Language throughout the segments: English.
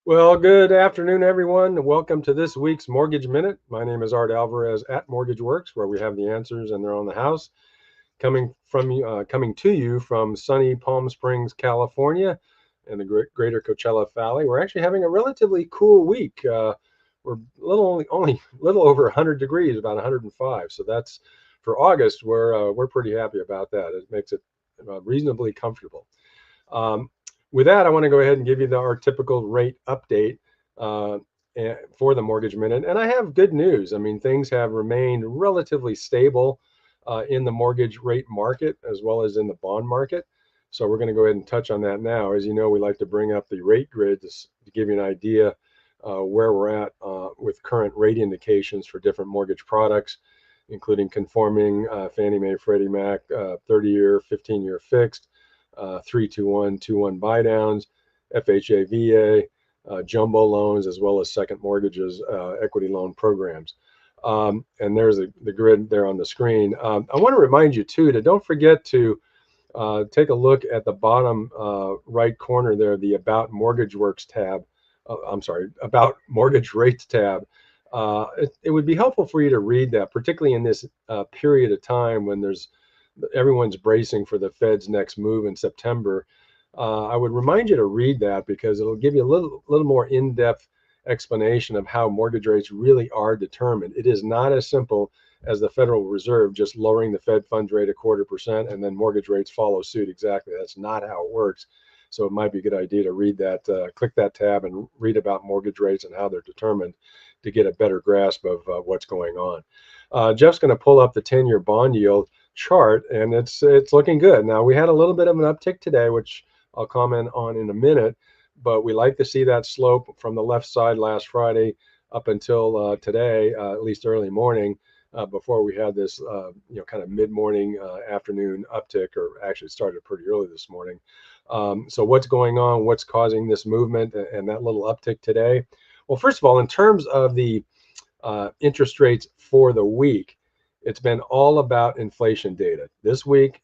Well, good afternoon, everyone. Welcome to this week's Mortgage Minute. My name is Art Alvarez at MortgageWorks, where we have the answers and they're on the house. Coming to you from sunny Palm Springs, California, in the greater Coachella Valley. We're actually having a relatively cool week. We're only a little over 100 degrees, about 105. So that's for August. We're pretty happy about that. It makes it reasonably comfortable. Um, with that, I want to go ahead and give you our typical rate update uh, for the Mortgage Minute. And I have good news. I mean, things have remained relatively stable in the mortgage rate market as well as in the bond market. So we're going to go ahead and touch on that now. As you know, we like to bring up the rate grid to give you an idea where we're at with current rate indications for different mortgage products, including conforming Fannie Mae, Freddie Mac, 30-year, 15-year fixed, 3-2-1, 2-1 buy downs, FHA, VA, jumbo loans, as well as second mortgages, equity loan programs. And there's the grid there on the screen. I want to remind you too to don't forget to take a look at the bottom right corner there, the About MortgageWorks tab. I'm sorry, About Mortgage Rates tab. It would be helpful for you to read that, particularly in this period of time when everyone's bracing for the Fed's next move in September. I would remind you to read that because it'll give you a little more in-depth explanation of how mortgage rates really are determined. It is not as simple as the Federal Reserve just lowering the Fed funds rate 0.25% and then mortgage rates follow suit. Exactly. That's not how it works. So it might be a good idea to read that, click that tab and read about mortgage rates and how they're determined to get a better grasp of what's going on. Jeff's going to pull up the 10-year bond yield chart, and it's looking good. Now, we had a little bit of an uptick today, which I'll comment on in a minute, but we like to see that slope from the left side last Friday up until today, at least early morning, before we had this, kind of mid-morning, afternoon uptick, or actually started pretty early this morning. So what's going on? What's causing this movement and that little uptick today? Well, first of all, in terms of the interest rates for the week, it's been all about inflation data. This week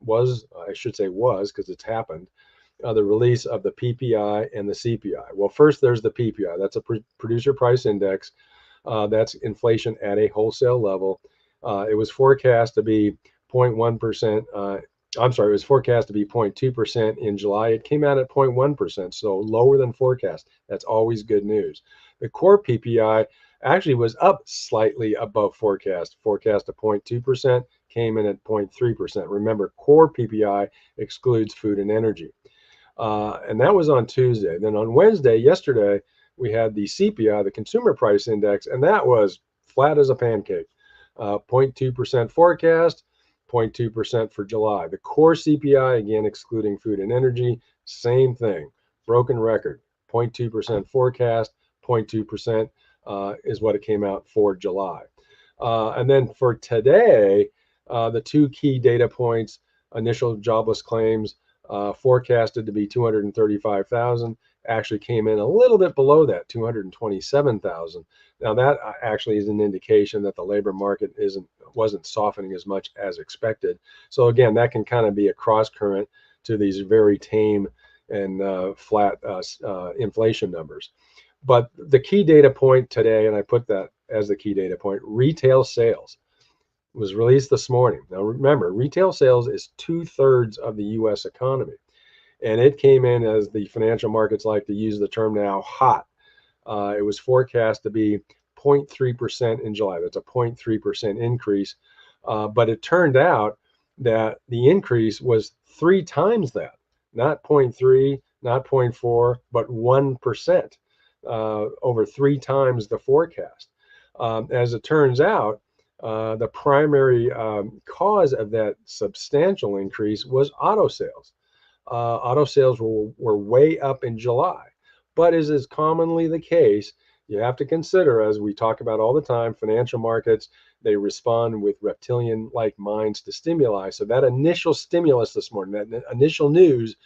was I should say was because it's happened, the release of the PPI and the CPI. Well, first there's the PPI. That's a producer price index. That's inflation at a wholesale level. It was forecast to be 0.1%. I'm sorry, it was forecast to be 0.2% in July. It came out at 0.1%, so lower than forecast. That's always good news. The core PPI actually was up slightly above forecast. Forecast of 0.2% came in at 0.3%. Remember, core PPI excludes food and energy. And that was on Tuesday. Then on Wednesday, yesterday, we had the CPI, the Consumer Price Index, and that was flat as a pancake. 0.2% forecast, 0.2% for July. The core CPI, again, excluding food and energy, same thing. Broken record. 0.2% forecast, 0.2% is what it came out for July. And then for today, the two key data points, initial jobless claims forecasted to be 235,000, actually came in a little bit below that, 227,000. Now that actually is an indication that the labor market wasn't softening as much as expected. So again, that can kind of be a cross current to these very tame and flat inflation numbers. But the key data point today, and I put that as the key data point, retail sales was released this morning. Now remember, retail sales is 2/3 of the US economy. And it came in, as the financial markets like to use the term now, hot. It was forecast to be 0.3% in July. That's a 0.3% increase. But it turned out that the increase was 3 times that, not zero point 0.3, not 0.4, but 1%, over 3 times the forecast. As it turns out, the primary cause of that substantial increase was auto sales. Auto sales were way up in July. But as is commonly the case, you have to consider, as we talk about all the time, financial markets, they respond with reptilian-like minds to stimuli. So that initial stimulus this morning, that initial news,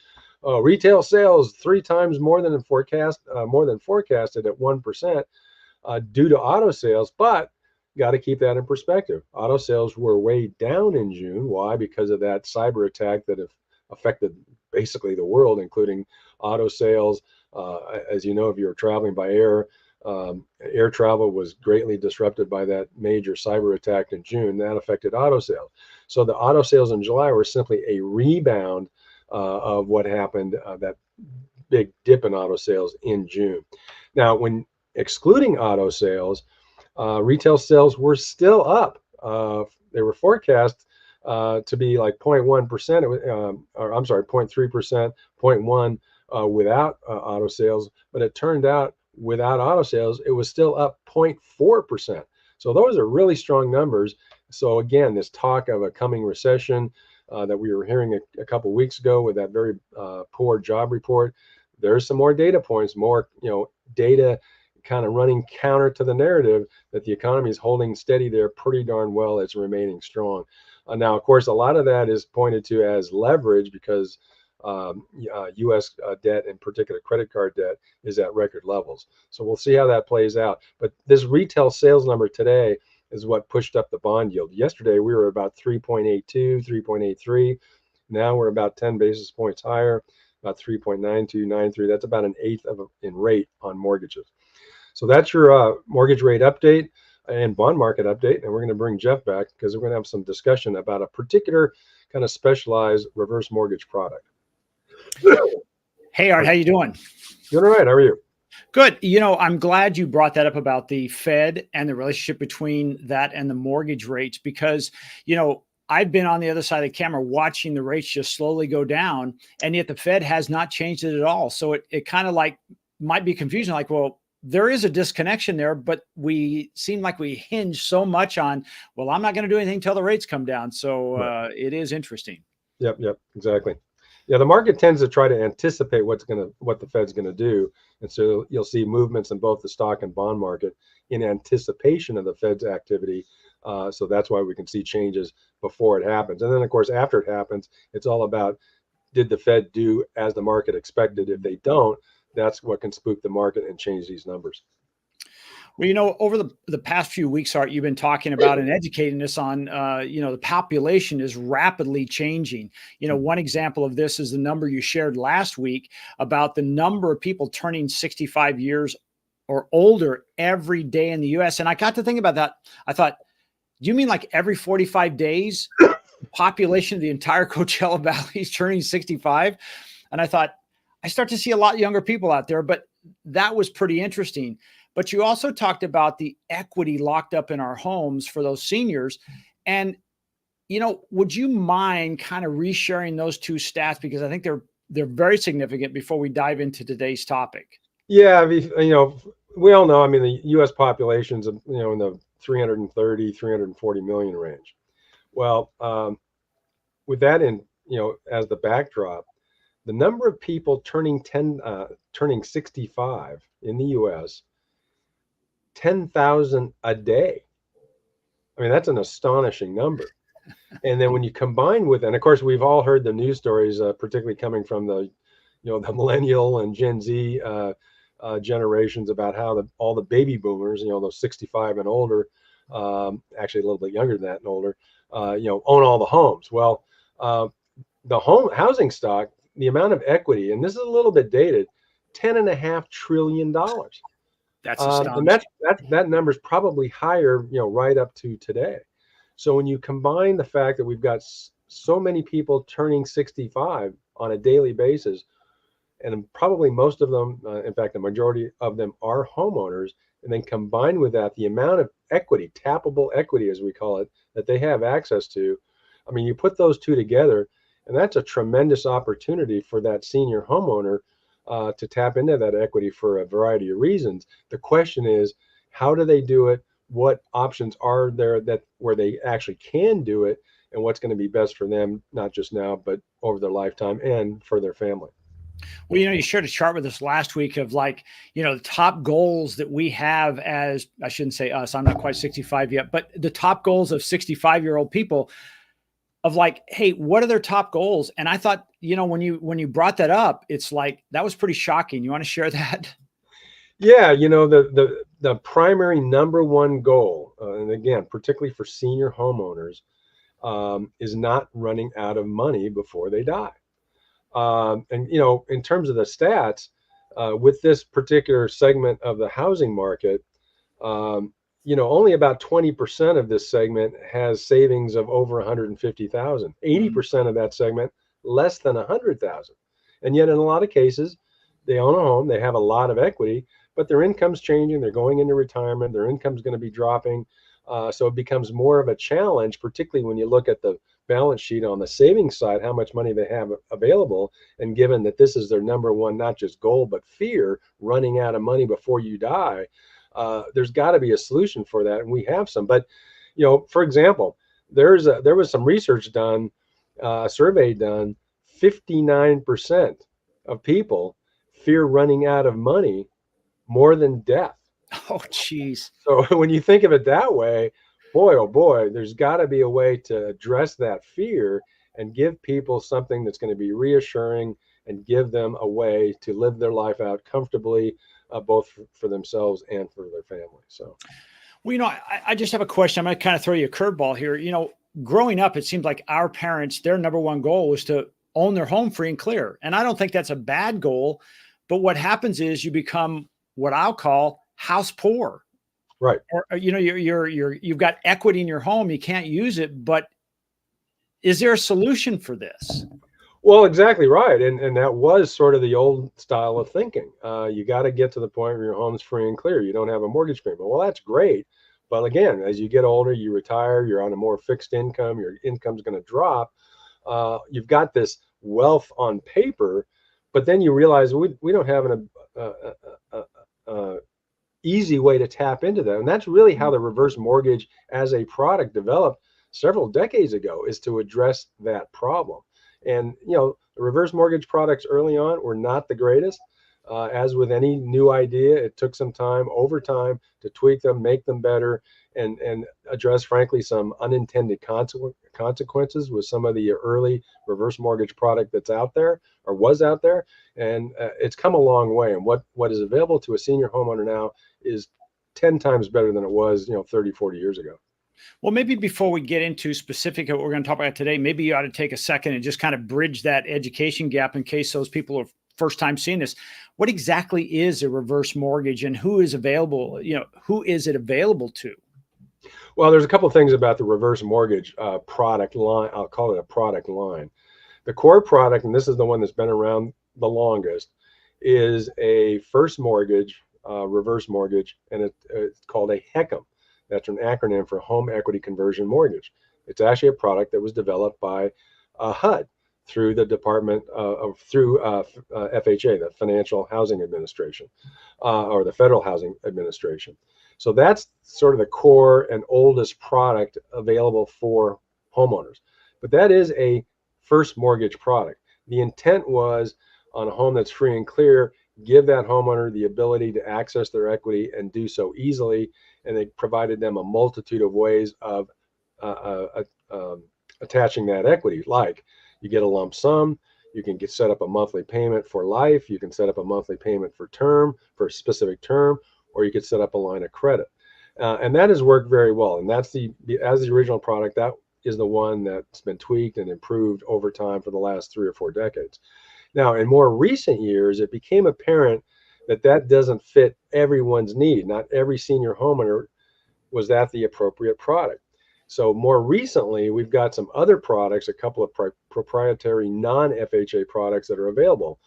retail sales 3 times more than forecasted at 1% due to auto sales. But got to keep that in perspective. Auto sales were way down in June. Why? Because of that cyber attack that affected basically the world, including auto sales, As you know, if you're traveling by air, air travel was greatly disrupted by that major cyber attack in June. That affected auto sales. So the auto sales in July were simply a rebound of what happened, that big dip in auto sales in June. Now, when excluding auto sales, retail sales were still up. They were forecast to be like 0.1%, or I'm sorry, 0.3%, 0.1 without auto sales. But it turned out without auto sales, it was still up 0.4%. So those are really strong numbers. So again, this talk of a coming recession that we were hearing a couple weeks ago with that very poor job report, there's some more data points, more data kind of running counter to the narrative that the economy is holding steady there pretty darn well. It's remaining strong. Now, of course, a lot of that is pointed to as leverage because U.S. debt, in particular credit card debt, is at record levels. So we'll see how that plays out. But this retail sales number today is what pushed up the bond yield. Yesterday, we were about 3.82, 3.83. Now we're about 10 basis points higher, about 3.9293. That's about an eighth in rate on mortgages. So that's your mortgage rate update and bond market update. And we're going to bring Jeff back because we're going to have some discussion about a particular kind of specialized reverse mortgage product. Hey, Art, how you doing? Doing all right. How are you? Good. I'm glad you brought that up about the Fed and the relationship between that and the mortgage rates, because, I've been on the other side of the camera watching the rates just slowly go down, and yet the Fed has not changed it at all. So it kind of like might be confusing, like, well, there is a disconnection there, but we seem like we hinge so much on, well, I'm not going to do anything until the rates come down. So it is interesting. Yep, exactly. Yeah, the market tends to try to anticipate what the Fed's going to do. And so you'll see movements in both the stock and bond market in anticipation of the Fed's activity. So that's why we can see changes before it happens. And then, of course, after it happens, it's all about, did the Fed do as the market expected? If they don't, that's what can spook the market and change these numbers. Well, over the past few weeks, Art, you've been talking about and educating us on, the population is rapidly changing. One example of this is the number you shared last week about the number of people turning 65 years or older every day in the U.S. And I got to think about that. I thought, do you mean like every 45 days, the population of the entire Coachella Valley is turning 65? And I thought, I start to see a lot younger people out there, but that was pretty interesting. But you also talked about the equity locked up in our homes for those seniors. And, would you mind kind of resharing those two stats? Because I think they're very significant before we dive into today's topic. Yeah, we all know, I mean, the U.S. population's, in the 330, 340 million range. Well, with that as the backdrop, the number of people turning 65 in the U.S., 10,000 a day. I mean, that's an astonishing number. And then when you combine with, and of course, we've all heard the news stories, particularly coming from the millennial and Gen Z generations about how all the baby boomers, those 65 and older, actually a little bit younger than that and older, own all the homes. Well, the housing stock, the amount of equity, and this is a little bit dated, $10.5 trillion. That's astonishing. And that number is probably higher, right up to today. So when you combine the fact that we've got so many people turning 65 on a daily basis, and probably most of them, in fact, the majority of them are homeowners, and then combined with that, the amount of equity, tappable equity, as we call it, that they have access to, I mean, you put those two together, and that's a tremendous opportunity for that senior homeowner to tap into that equity for a variety of reasons. The question is, how do they do it? What options are there where they actually can do it, and what's going to be best for them, not just now, but over their lifetime and for their family? Well, you shared a chart with us last week of the top goals that we have as, I shouldn't say us, I'm not quite 65 yet, but the top goals of 65-year-old people of hey, what are their top goals? And I thought, when you brought that up, it's like, that was pretty shocking. You want to share that? Yeah, the primary number one goal, and again, particularly for senior homeowners, is not running out of money before they die. And in terms of the stats, with this particular segment of the housing market, only about 20% of this segment has savings of over 150,000. 80% of that segment less than 100,000. And yet in a lot of cases, they own a home, they have a lot of equity, but their income's changing, they're going into retirement, their income's going to be dropping. So it becomes more of a challenge, particularly when you look at the balance sheet on the savings side, how much money they have available. And given that this is their number one, not just goal, but fear, running out of money before you die, there's got to be a solution for that. And we have some. But, for example, there was some research done, a survey done, 59% of people fear running out of money more than death. Oh, geez. So when you think of it that way, boy, oh boy, there's got to be a way to address that fear and give people something that's going to be reassuring and give them a way to live their life out comfortably, both for themselves and for their family. So, well, I just have a question. I'm going to kind of throw you a curveball here. Growing up, it seemed like our parents, their number one goal was to own their home free and clear. And I don't think that's a bad goal, but what happens is you become what I'll call house poor. Right. Or, you've got equity in your home, you can't use it, but is there a solution for this? Well, exactly right. And that was sort of the old style of thinking. You got to get to the point where your home's free and clear. You don't have a mortgage payment. Well, that's great. But again, as you get older, you retire, you're on a more fixed income, your income's going to drop. You've got this wealth on paper, but then you realize we don't have an easy way to tap into that. And that's really how the reverse mortgage as a product developed several decades ago, is to address that problem. And, the reverse mortgage products early on were not the greatest. As with any new idea, it took some time over time to tweak them, make them better, and address, frankly, some unintended consequences with some of the early reverse mortgage product that's out there or was out there. And it's come a long way. And what is available to a senior homeowner now is 10 times better than it was, 30, 40 years ago. Well, maybe before we get into specific what we're going to talk about today, maybe you ought to take a second and just kind of bridge that education gap in case those people are first time seeing this. What exactly is a reverse mortgage and who is available? Who is it available to? Well, there's a couple of things about the reverse mortgage product line. I'll call it a product line. The core product, and this is the one that's been around the longest, is a first mortgage, reverse mortgage, and it's called a HECM. That's an acronym for Home Equity Conversion Mortgage. It's actually a product that was developed by HUD through the Department through FHA, the Financial Housing Administration, or the Federal Housing Administration. So that's sort of the core and oldest product available for homeowners. But that is a first mortgage product. The intent was on a home that's free and clear, give that homeowner the ability to access their equity and do so easily. And they provided them a multitude of ways of attaching that equity. Like you get a lump sum, you can set up a monthly payment for life, you can set up a monthly payment for a specific term, or you could set up a line of credit. And that has worked very well. And that's as the original product, that is the one that's been tweaked and improved over time for the last 3 or 4 decades. Now, in more recent years, it became apparent that doesn't fit everyone's need. Not every senior homeowner was that the appropriate product. So more recently, we've got some other products, a couple of proprietary non-FHA products that are available.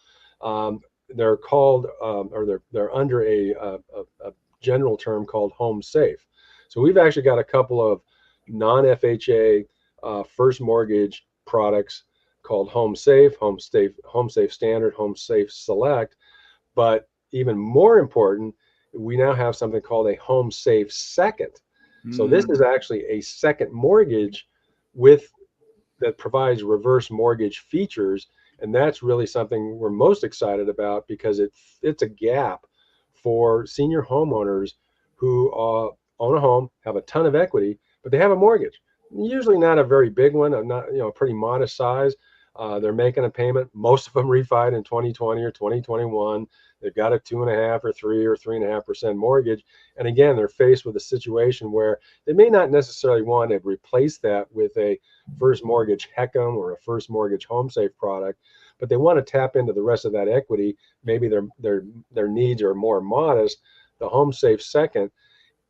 They're called, or they're under a general term called Home Safe. So we've actually got a couple of non-FHA first mortgage products called Home Safe Standard, Home Safe Select. But even more important, we now have something called a Home Safe Second. So this is actually a second mortgage that provides reverse mortgage features. And that's really something we're most excited about because it's a gap for senior homeowners who own a home, have a ton of equity, but they have a mortgage. Usually not a very big one, not pretty modest size. They're making a payment. Most of them refied in 2020 or 2021. They've got a 2.5 or 3 or 3.5% mortgage. And again, they're faced with a situation where they may not necessarily want to replace that with a first mortgage HECM or a first mortgage Home Safe product, but they want to tap into the rest of that equity. Maybe their needs are more modest. The Home Safe Second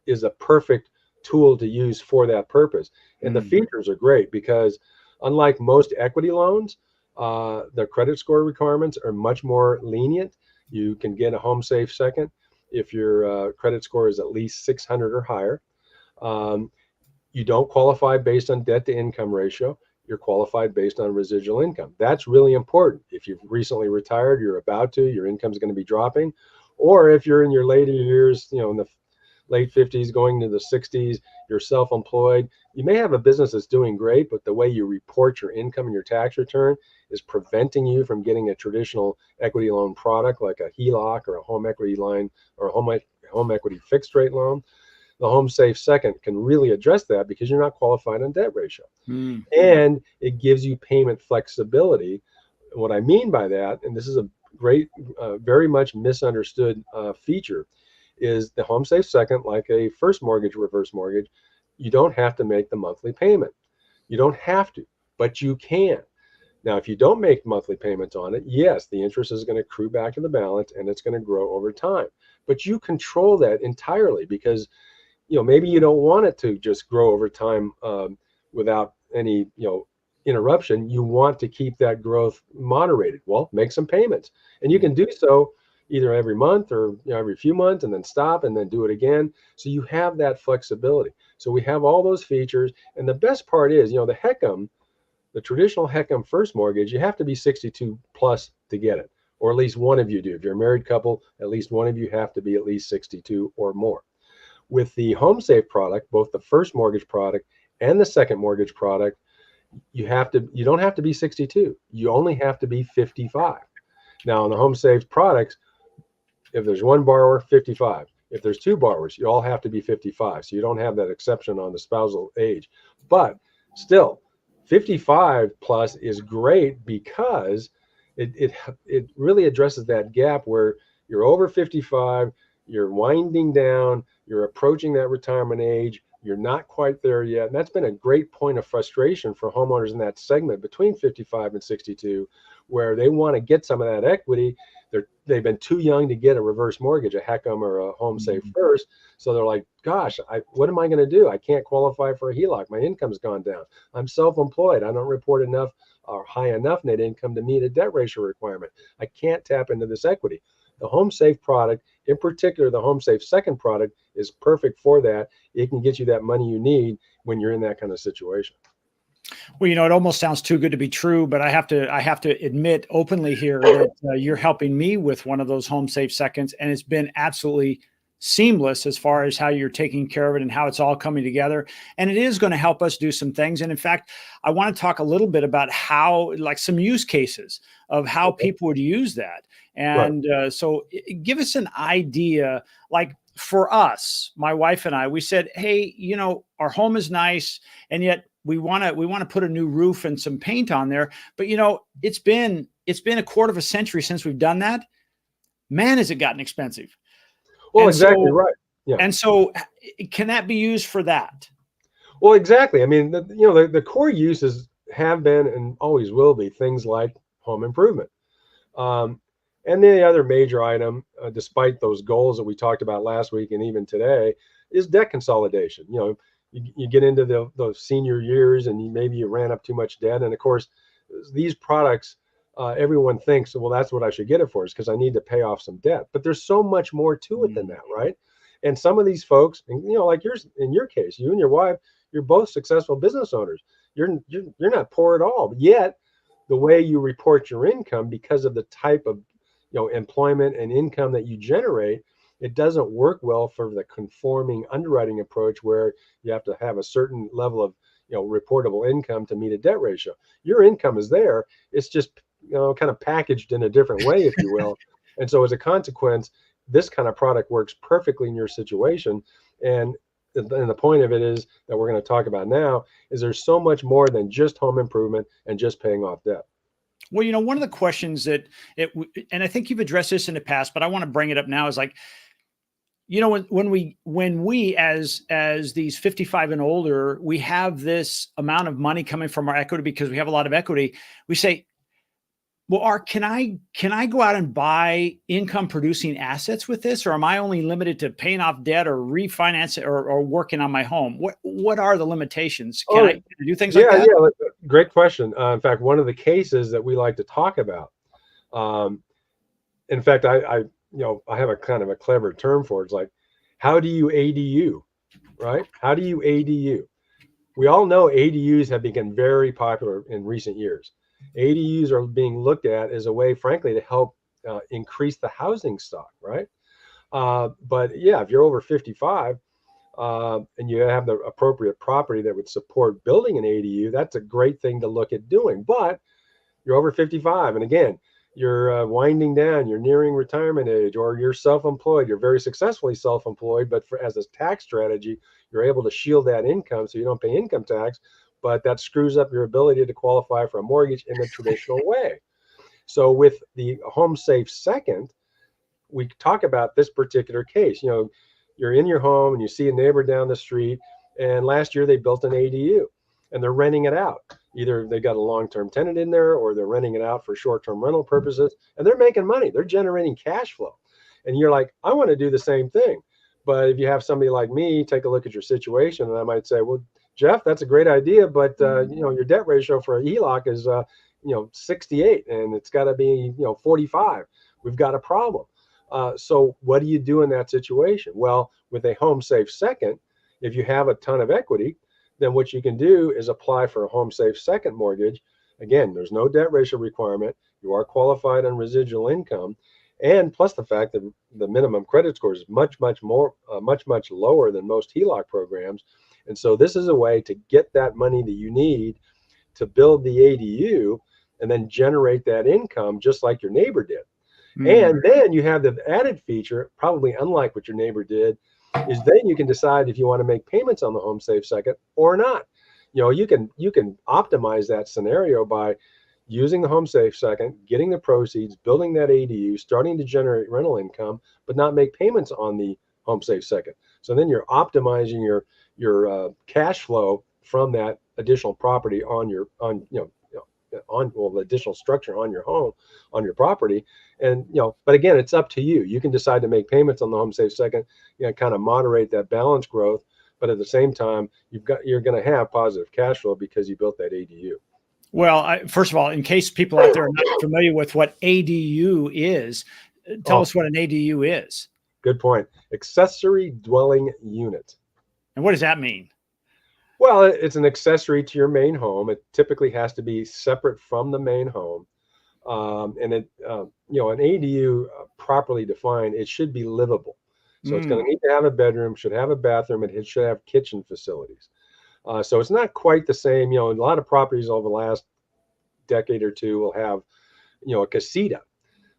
is a perfect tool to use for that purpose. And the features are great because unlike most equity loans, the credit score requirements are much more lenient. You can get a Home Safe Second if your credit score is at least 600 or higher. You don't qualify based on debt to income ratio. You're qualified based on residual income. That's really important. If you've recently retired, you're about to, your income is going to be dropping. Or if you're in your later years, in the late 50s going to the 60s, you're self-employed. You may have a business that's doing great, but the way you report your income in your tax return is preventing you from getting a traditional equity loan product like a HELOC or a home equity line or a home equity fixed rate loan. The Home Safe Second can really address that because you're not qualified on debt ratio. And it gives you payment flexibility. What I mean by that, and this is a great, very much misunderstood feature, is the Home Safe Second, like a first mortgage, reverse mortgage, you don't have to make the monthly payment. You don't have to, but you can. Now, if you don't make monthly payments on it, yes, the interest is going to accrue back to the balance and it's going to grow over time. But you control that entirely because maybe you don't want it to just grow over time without any, interruption. You want to keep that growth moderated. Well, make some payments, and you can do so either every month or every few months, and then stop and then do it again. So you have that flexibility. So we have all those features, and the best part is, the HECM, the traditional HECM first mortgage, you have to be 62 plus to get it, or at least one of you do. If you're a married couple, at least one of you have to be at least 62 or more. With the Home Safe product, both the first mortgage product and the second mortgage product, you don't have to be 62. You only have to be 55. Now, in the Home Safe products, if there's one borrower, 55. If there's two borrowers, you all have to be 55. So you don't have that exception on the spousal age. But still, 55 plus is great because it really addresses that gap where you're over 55, you're winding down, you're approaching that retirement age, you're not quite there yet. And that's been a great point of frustration for homeowners in that segment between 55 and 62, where they want to get some of that equity. They've been too young to get a reverse mortgage, a HECM or a Home Safe First. So they're like, gosh, what am I going to do? I can't qualify for a HELOC. My income's gone down. I'm self-employed. I don't report enough or high enough net income to meet a debt ratio requirement. I can't tap into this equity. The Home Safe product, in particular, the Home Safe Second product, is perfect for that. It can get you that money you need when you're in that kind of situation. Well, it almost sounds too good to be true, but I have to admit openly here that you're helping me with one of those Home Safe Seconds, and it's been absolutely seamless as far as how you're taking care of it and how it's all coming together. And it is going to help us do some things. And in fact, I want to talk a little bit about how, like some use cases of how people would use that. And so give us an idea, like for us, my wife and I, we said, hey, our home is nice, and yet we want to put a new roof and some paint on there. But it's been a quarter of a century since we've done that. Man, has it gotten expensive. Well, exactly right. Yeah. And so can that be used for that? Well, exactly. I mean, the core uses have been and always will be things like home improvement. And the other major item, despite those goals that we talked about last week and even today, is debt consolidation. You get into those senior years and maybe you ran up too much debt. And of course, these products, everyone thinks, well, that's what I should get it for, is because I need to pay off some debt. But there's so much more to it than that, right? And some of these folks, and like in your case, you and your wife, you're both successful business owners. You're not poor at all. But yet, the way you report your income, because of the type of employment and income that you generate, it doesn't work well for the conforming underwriting approach where you have to have a certain level of reportable income to meet a debt ratio. Your income is there. It's just kind of packaged in a different way, if you will. And so as a consequence, this kind of product works perfectly in your situation. And the point of it is that we're going to talk about now is there's so much more than just home improvement and just paying off debt. Well, one of the questions and I think you've addressed this in the past, but I want to bring it up now, is like, when we as these 55 and older, we have this amount of money coming from our equity because we have a lot of equity. We say, Well, Art, can I go out and buy income producing assets with this, or am I only limited to paying off debt or refinance it or working on my home? What are the limitations? Can Oh, I do things like yeah, that? yeah. Great question. In fact, one of the cases that we like to talk about, um, in fact, I have a kind of a clever term for it. It's like, how do you ADU, right? How do you ADU? We all know ADUs have become very popular in recent years. ADUs are being looked at as a way, frankly, to help increase the housing stock, right? But yeah, if you're over 55 and you have the appropriate property that would support building an ADU, that's a great thing to look at doing. But you're over 55, and again, you're winding down, you're nearing retirement age, or you're self-employed, you're very successfully self-employed, but as a tax strategy, you're able to shield that income so you don't pay income tax, but that screws up your ability to qualify for a mortgage in the traditional way. So with the home safe second, we talk about this particular case. You're in your home and you see a neighbor down the street, and last year they built an ADU and they're renting it out. Either they got a long-term tenant in there or they're renting it out for short-term rental purposes, and they're making money. They're generating cash flow. And you're like, I want to do the same thing. But if you have somebody like me take a look at your situation, and I might say, well, Jeff, that's a great idea, but your debt ratio for a HELOC is 68, and it's got to be 45. We've got a problem. So what do you do in that situation? Well, with a home safe second, if you have a ton of equity, then what you can do is apply for a home safe second mortgage. Again, there's no debt ratio requirement. You are qualified on residual income. And plus the fact that the minimum credit score is much lower than most HELOC programs. And so this is a way to get that money that you need to build the ADU and then generate that income just like your neighbor did. And then you have the added feature, probably unlike what your neighbor did, is then you can decide if you want to make payments on the home safe second or not. You can optimize that scenario by using the home safe second, getting the proceeds, building that ADU, starting to generate rental income, but not make payments on the home safe second. So then you're optimizing your cash flow from that additional property the additional structure on your home, on your property. And but again, it's up to you. You can decide to make payments on the home safe second, kind of moderate that balance growth, but at the same time you're going to have positive cash flow because you built that ADU. Well, first of all, in case people out there are not familiar with what ADU is, tell us what an ADU is. Good point. Accessory dwelling unit. And what does that mean? Well, it's an accessory to your main home. It typically has to be separate from the main home. And an ADU properly defined, it should be livable. So it's going to need to have a bedroom, should have a bathroom, and it should have kitchen facilities. So it's not quite the same. A lot of properties over the last decade or two will have, a casita.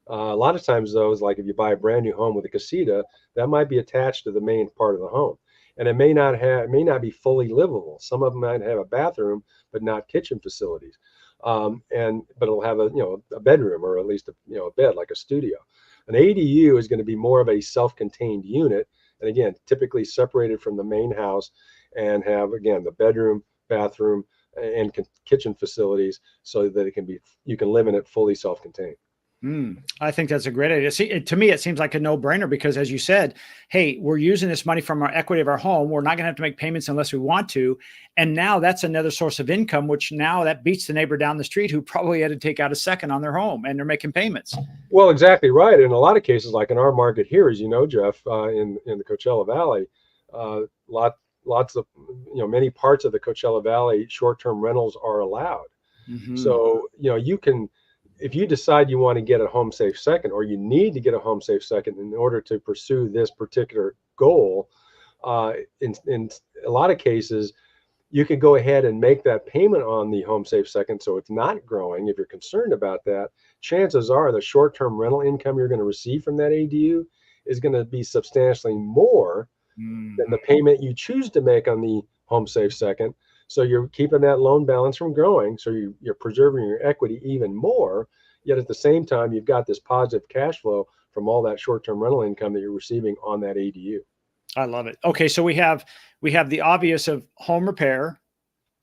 A lot of times those, like if you buy a brand new home with a casita, that might be attached to the main part of the home. And it may not be fully livable. Some of them might have a bathroom, but not kitchen facilities. But it'll have a bedroom or at least a bed, like a studio. An ADU is going to be more of a self-contained unit, and again, typically separated from the main house, and have again the bedroom, bathroom, and kitchen facilities, so that you can live in it fully self-contained. I think that's a great idea. See, to me, it seems like a no-brainer because, as you said, hey, we're using this money from our equity of our home. We're not going to have to make payments unless we want to. And now that's another source of income, which now that beats the neighbor down the street who probably had to take out a second on their home and they're making payments. Well, exactly right. In a lot of cases, like in our market here, as you know, Jeff, in the Coachella Valley, lots of, many parts of the Coachella Valley, short-term rentals are allowed. So, you can, if you decide you want to get a home safe second, or you need to get a home safe second in order to pursue this particular goal, in a lot of cases, you can go ahead and make that payment on the home safe second so it's not growing. If you're concerned about that, chances are the short-term rental income you're going to receive from that ADU is going to be substantially more than the payment you choose to make on the home safe second. So you're keeping that loan balance from growing. So you're preserving your equity even more. Yet at the same time, you've got this positive cash flow from all that short-term rental income that you're receiving on that ADU. I love it. Okay, so we have the obvious of home repair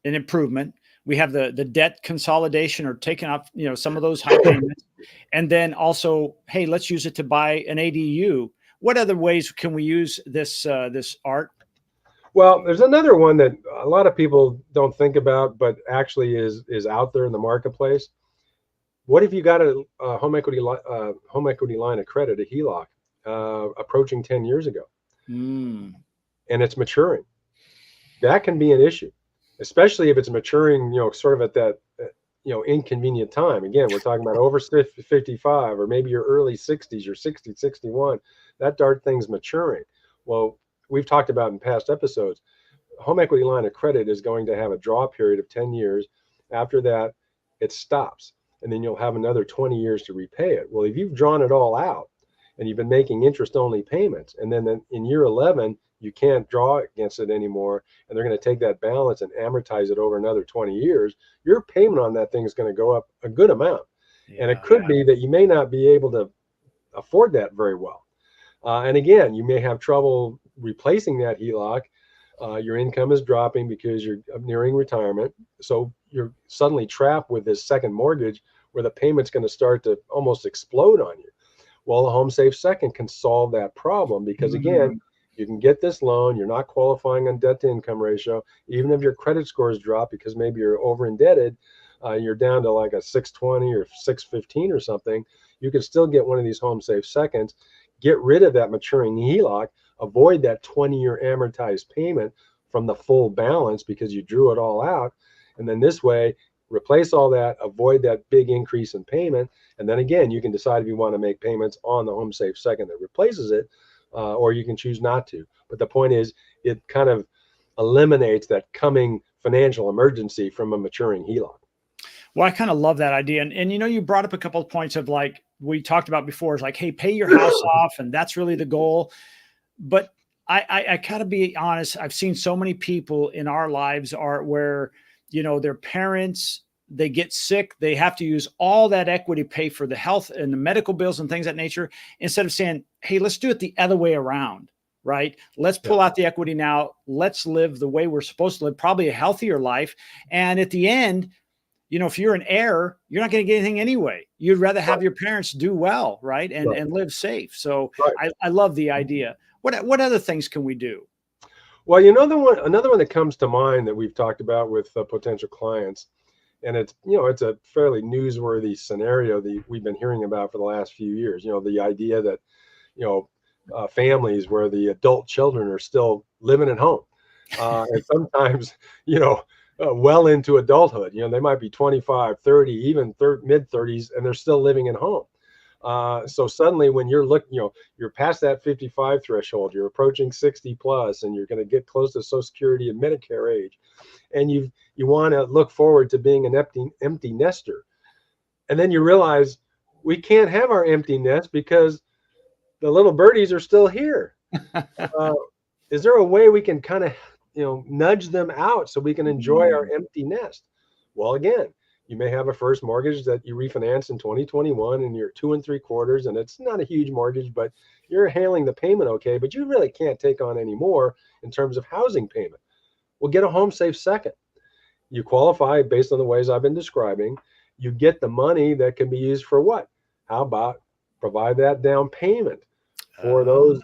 and improvement. we have the debt consolidation or taking off, some of those high payments. And then also, hey, let's use it to buy an ADU. What other ways can we use this Art? Well, there's another one that a lot of people don't think about, but actually is out there in the marketplace. What if you got a home equity line of credit, a HELOC, approaching 10 years ago, and it's maturing? That can be an issue, especially if it's maturing, sort of at that, inconvenient time. Again, we're talking about over 55, or maybe your early 60s, your 60, 61. That darn thing's maturing. Well, we've talked about in past episodes, home equity line of credit is going to have a draw period of 10 years. After that, it stops, and then you'll have another 20 years to repay it. Well, if you've drawn it all out and you've been making interest-only payments, and then in year 11, you can't draw against it anymore, and they're going to take that balance and amortize it over another 20 years, your payment on that thing is going to go up a good amount. Yeah, and it could be that you may not be able to afford that very well. And again, you may have trouble replacing that HELOC. Your income is dropping because you're nearing retirement. So you're suddenly trapped with this second mortgage where the payment's going to start to almost explode on you. Well, a Home Safe Second can solve that problem because, again, you can get this loan. You're not qualifying on debt to income ratio. Even if your credit scores drop because maybe you're over indebted, you're down to like a 620 or 615 or something, you can still get one of these Home Safe Seconds, get rid of that maturing HELOC, avoid that 20-year amortized payment from the full balance because you drew it all out. And then this way, replace all that, avoid that big increase in payment. And then again, you can decide if you want to make payments on the Home Safe Second that replaces it, or you can choose not to. But the point is, it kind of eliminates that coming financial emergency from a maturing HELOC. Well, I kind of love that idea. And you brought up a couple of points of like we talked about before, is like, hey, pay your house off. And that's really the goal. But I gotta be honest. I've seen so many people in our lives where, their parents, they get sick. They have to use all that equity to pay for the health and the medical bills and things of that nature, instead of saying, hey, let's do it the other way around, right? Let's pull out the equity now. Let's live the way we're supposed to live, probably a healthier life. And at the end, if you're an heir, you're not going to get anything anyway. You'd rather have your parents do well, right? And live safe. So I love the idea. What other things can we do? Well, another one that comes to mind that we've talked about with potential clients, and it's a fairly newsworthy scenario that we've been hearing about for the last few years. The idea that families where the adult children are still living at home, and sometimes well into adulthood. They might be 25, 30, even mid 30s, and they're still living at home. So suddenly when you're you're past that 55 threshold, you're approaching 60 plus, and you're going to get close to Social Security and Medicare age, and you want to look forward to being an empty nester. And then you realize we can't have our empty nest because the little birdies are still here. Is there a way we can kind of nudge them out so we can enjoy our empty nest? Well, again, you may have a first mortgage that you refinance in 2021 and you're 2 3/4, and it's not a huge mortgage, but you're handling the payment okay, but you really can't take on any more in terms of housing payment. Well, get a Home Safe Second. You qualify based on the ways I've been describing. You get the money that can be used for what? How about provide that down payment for those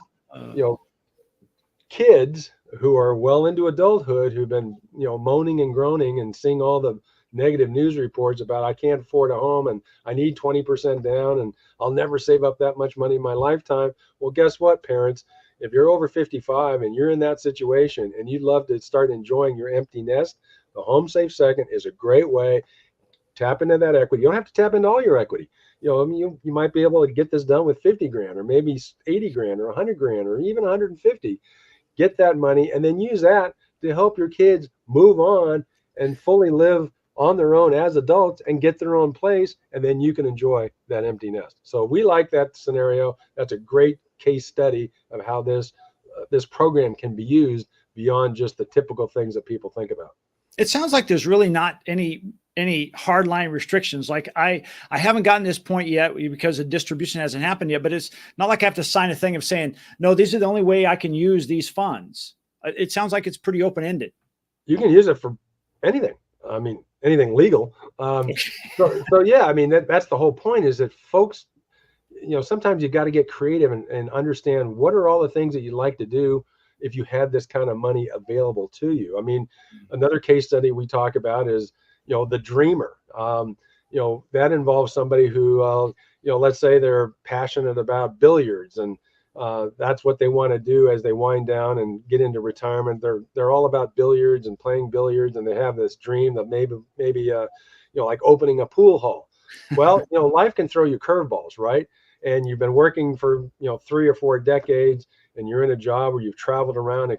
kids who are well into adulthood, who've been moaning and groaning and seeing all the negative news reports about I can't afford a home and I need 20% down and I'll never save up that much money in my lifetime. Well, guess what, parents? If you're over 55 and you're in that situation and you'd love to start enjoying your empty nest, the Home Safe Second is a great way. Tap into that equity. You don't have to tap into all your equity. You might be able to get this done with 50 grand or maybe 80 grand or 100 grand or even 150. Get that money and then use that to help your kids move on and fully live on their own as adults and get their own place, and then you can enjoy that empty nest. So we like that scenario. That's a great case study of how this program can be used beyond just the typical things that people think about. It sounds like there's really not any hardline restrictions. Like I haven't gotten this point yet because the distribution hasn't happened yet, but it's not like I have to sign a thing of saying, no, these are the only way I can use these funds. It sounds like it's pretty open-ended. You can use it for anything. I mean, anything legal. So yeah, I mean, that's the whole point, is that folks, sometimes you got to get creative and understand what are all the things that you'd like to do if you had this kind of money available to you. I mean, another case study we talk about is, the dreamer. That involves somebody who, let's say they're passionate about billiards, and that's what they want to do as they wind down and get into retirement. They're all about billiards and playing billiards, and they have this dream that maybe like opening a pool hall. Well, life can throw you curveballs, right? And you've been working for 3 or 4 decades, and you're in a job where you've traveled around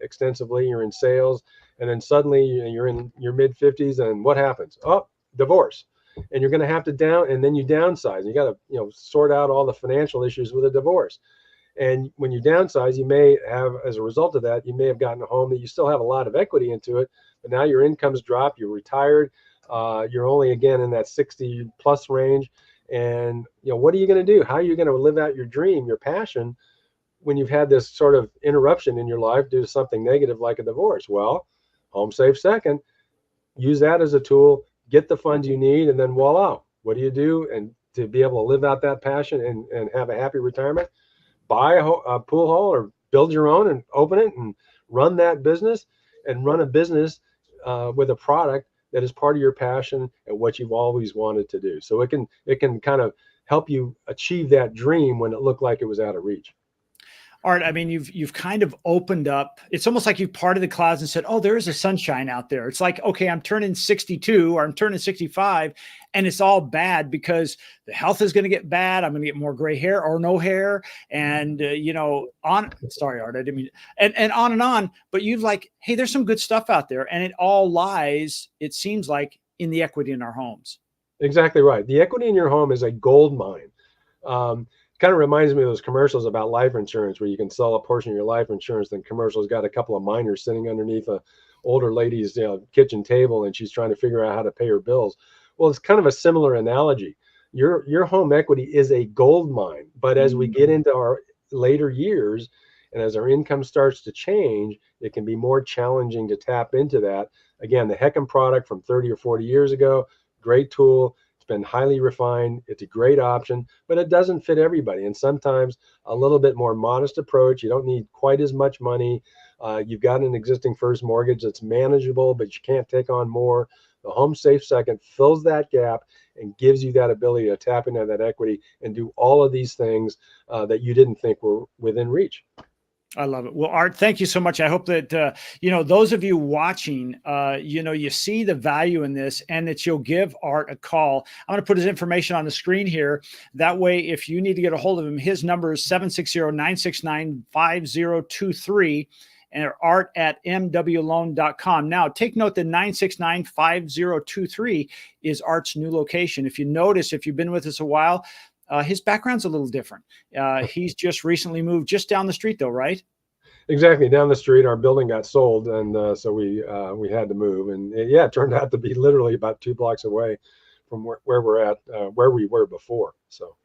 extensively. You're in sales, and then suddenly you're in your mid 50s, and what happens? Oh, divorce. And you're going to have to and then you downsize. You got to sort out all the financial issues with a divorce. And when you downsize, you may have, as a result of that, you may have gotten a home that you still have a lot of equity into it, but now your income's dropped. You're retired. You're only again in that 60 plus range. And what are you going to do? How are you going to live out your dream, your passion, when you've had this sort of interruption in your life due to something negative like a divorce? Well, Home Safe Second, use that as a tool, get the funds you need, and then voila, what do you do? And to be able to live out that passion and have a happy retirement, buy a pool hall or build your own and open it and run that business, and run a business with a product that is part of your passion and what you've always wanted to do. So it can kind of help you achieve that dream when it looked like it was out of reach. Art, I mean, you've kind of opened up. It's almost like you've parted the clouds and said, "Oh, there is a sunshine out there." It's like, okay, I'm turning 62 or I'm turning 65, and it's all bad because the health is going to get bad. I'm going to get more gray hair or no hair, and Sorry, Art, I didn't mean. And on and on. But you've like, hey, there's some good stuff out there, and it all lies, it seems like, in the equity in our homes. Exactly right. The equity in your home is a gold mine. Kind of reminds me of those commercials about life insurance, where you can sell a portion of your life insurance. Then commercials got a couple of miners sitting underneath a older lady's kitchen table, and she's trying to figure out how to pay her bills. Well, it's kind of a similar analogy. Your home equity is a gold mine, but as we get into our later years and as our income starts to change, it can be more challenging to tap into that. Again, the HECM product from 30 or 40 years ago, great tool. Been highly refined. It's a great option, but it doesn't fit everybody. And sometimes a little bit more modest approach. You don't need quite as much money. You've got an existing first mortgage that's manageable, but you can't take on more. The Home Safe Second fills that gap and gives you that ability to tap into that equity and do all of these things that you didn't think were within reach. I love it. Well, Art, thank you so much. I hope that, those of you watching, you see the value in this, and that you'll give Art a call. I'm going to put his information on the screen here. That way, if you need to get a hold of him, his number is 760-969-5023, and Art at mwloan.com. Now, take note that 969-5023 is Art's new location. If you notice, if you've been with us a while, his background's a little different. He's just recently moved just down the street, though, right? Exactly, down the street. Our building got sold, and so we had to move. And it turned out to be literally about 2 blocks away from where we're at, where we were before. So,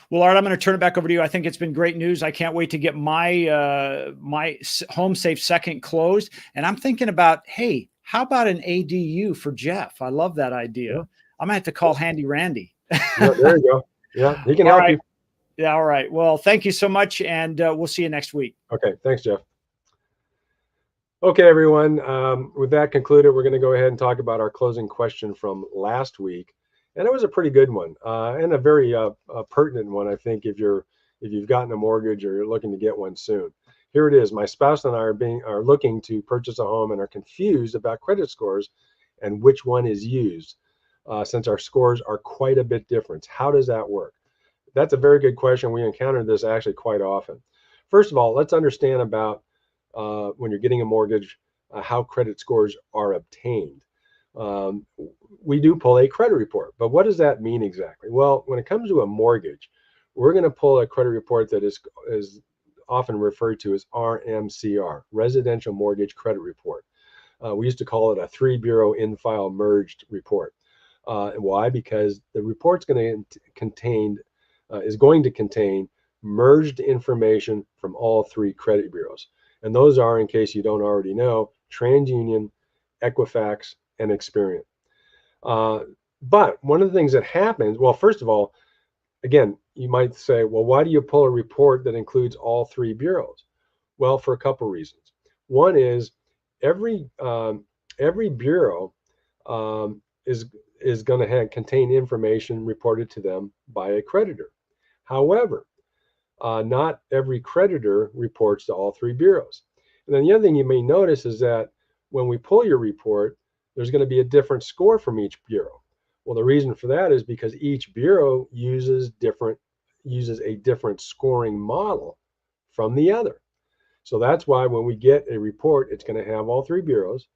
well, Art, I'm going to turn it back over to you. I think it's been great news. I can't wait to get my my Home Safe Second closed. And I'm thinking about, hey, how about an ADU for Jeff? I love that idea. Yeah. I'm going to have to call Handy Randy. Yeah, there you go. Yeah, he can help you. Yeah, all right. Well, thank you so much, and we'll see you next week. Okay, thanks, Jeff. Okay, everyone. With that concluded, we're going to go ahead and talk about our closing question from last week, and it was a pretty good one and a very pertinent one, I think, if you've gotten a mortgage or you're looking to get one soon. Here it is. My spouse and I are looking to purchase a home and are confused about credit scores and which one is used. Since our scores are quite a bit different. How does that work? That's a very good question. We encounter this actually quite often. First of all, let's understand about when you're getting a mortgage, how credit scores are obtained. We do pull a credit report, but what does that mean exactly? Well, when it comes to a mortgage, we're going to pull a credit report that is often referred to as RMCR, Residential Mortgage Credit Report. We used to call it a 3-bureau in-file merged report. Why? Because the report's going to contain merged information from all 3 credit bureaus. And those are, in case you don't already know, TransUnion, Equifax, and Experian. But one of the things that happens, well, first of all, again, you might say, well, why do you pull a report that includes all three bureaus? Well, for a couple reasons. One is every every bureau um, is going to contain information reported to them by a creditor. However, not every creditor reports to all three bureaus. And then the other thing you may notice is that when we pull your report, there's going to be a different score from each bureau. Well, the reason for that is because each bureau uses a different scoring model from the other. So that's why when we get a report, it's going to have all three bureaus.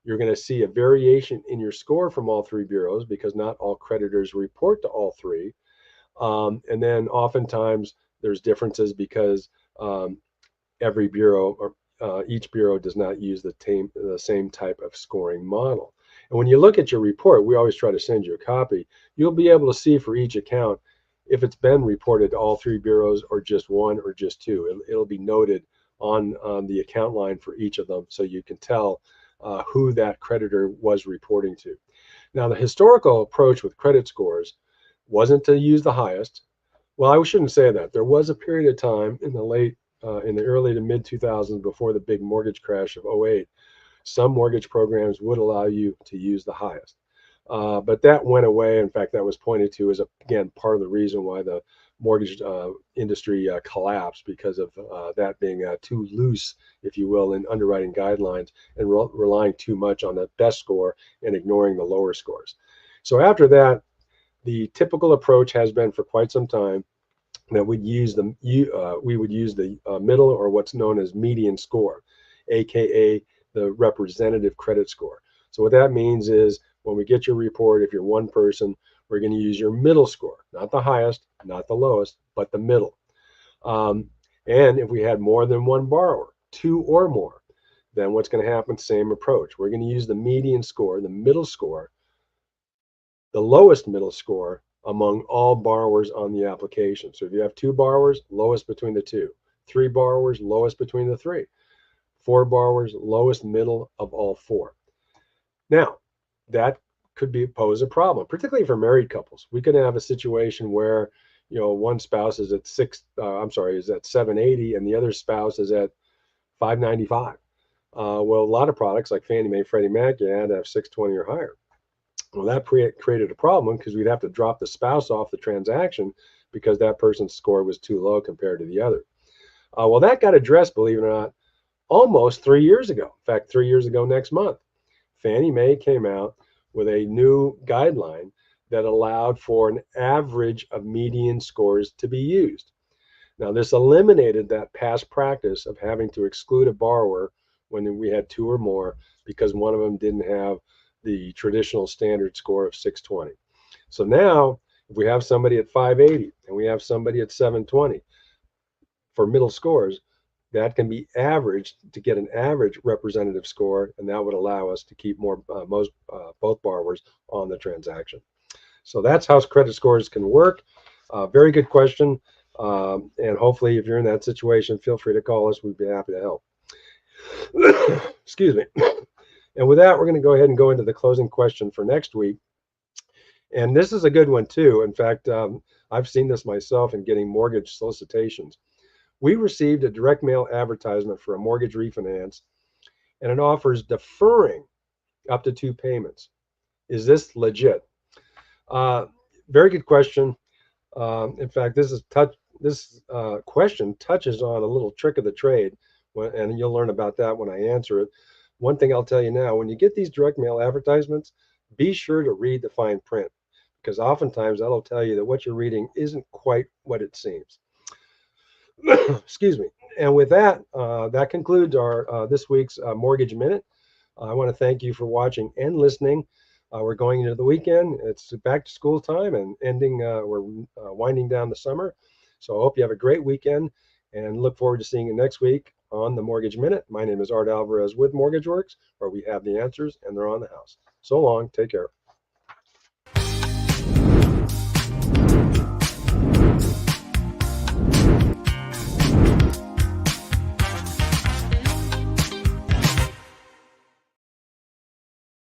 You're going to see a variation in your score from all three bureaus because not all creditors report to all three. And then oftentimes there's differences because every bureau or each bureau does not use the same type of scoring model. And when you look at your report, we always try to send you a copy. You'll be able to see for each account if it's been reported to all three bureaus or just one or just two. It'll be noted on the account line for each of them, so you can tell who that creditor was reporting to. Now, the historical approach with credit scores wasn't to use the highest. Well, I shouldn't say that. There was a period of time in the early to mid 2000s, before the big mortgage crash of '08, some mortgage programs would allow you to use the highest. But that went away. In fact, that was pointed to as, again, part of the reason why the mortgage industry collapsed, because of that being too loose, if you will, in underwriting guidelines, and relying too much on the best score and ignoring the lower scores. So after that, the typical approach has been for quite some time that we would use the middle, or what's known as median score, aka the representative credit score. So what that means is, when we get your report, if you're one person, we're going to use your middle score, not the highest, not the lowest, but the middle. And if we had more than one borrower, two or more, then what's going to happen? Same approach. We're going to use the median score, the middle score, the lowest middle score among all borrowers on the application. So if you have two borrowers, lowest between the two. Three borrowers, lowest between the three. Four borrowers, lowest middle of all four. Now, that could pose a problem, particularly for married couples. We could have a situation where, one spouse is at 780 and the other spouse is at 595. Well, a lot of products like Fannie Mae, Freddie Mac, you had to have 620 or higher. Well, that created a problem because we'd have to drop the spouse off the transaction because that person's score was too low compared to the other. Well, that got addressed, believe it or not, almost 3 years ago. In fact, 3 years ago next month, Fannie Mae came out with a new guideline that allowed for an average of median scores to be used. Now, this eliminated that past practice of having to exclude a borrower when we had two or more because one of them didn't have the traditional standard score of 620. So now, if we have somebody at 580 and we have somebody at 720 for middle scores, that can be averaged to get an average representative score, and that would allow us to keep both borrowers on the transaction. So that's how credit scores can work. Very good question, and hopefully, if you're in that situation, feel free to call us. We'd be happy to help. Excuse me. And with that, we're going to go ahead and go into the closing question for next week. And this is a good one too. In fact, I've seen this myself in getting mortgage solicitations. We received a direct mail advertisement for a mortgage refinance, and it offers deferring up to 2 payments. Is this legit? Very good question. In fact, this question touches on a little trick of the trade, and you'll learn about that when I answer it. One thing I'll tell you now, when you get these direct mail advertisements, be sure to read the fine print, because oftentimes that'll tell you that what you're reading isn't quite what it seems. Excuse me. And with that, that concludes our this week's Mortgage Minute. I want to thank you for watching and listening. We're going into the weekend. It's back to school time and we're winding down the summer. So I hope you have a great weekend and look forward to seeing you next week on the Mortgage Minute. My name is Art Alvarez with MortgageWorks, where we have the answers and they're on the house. So long. Take care.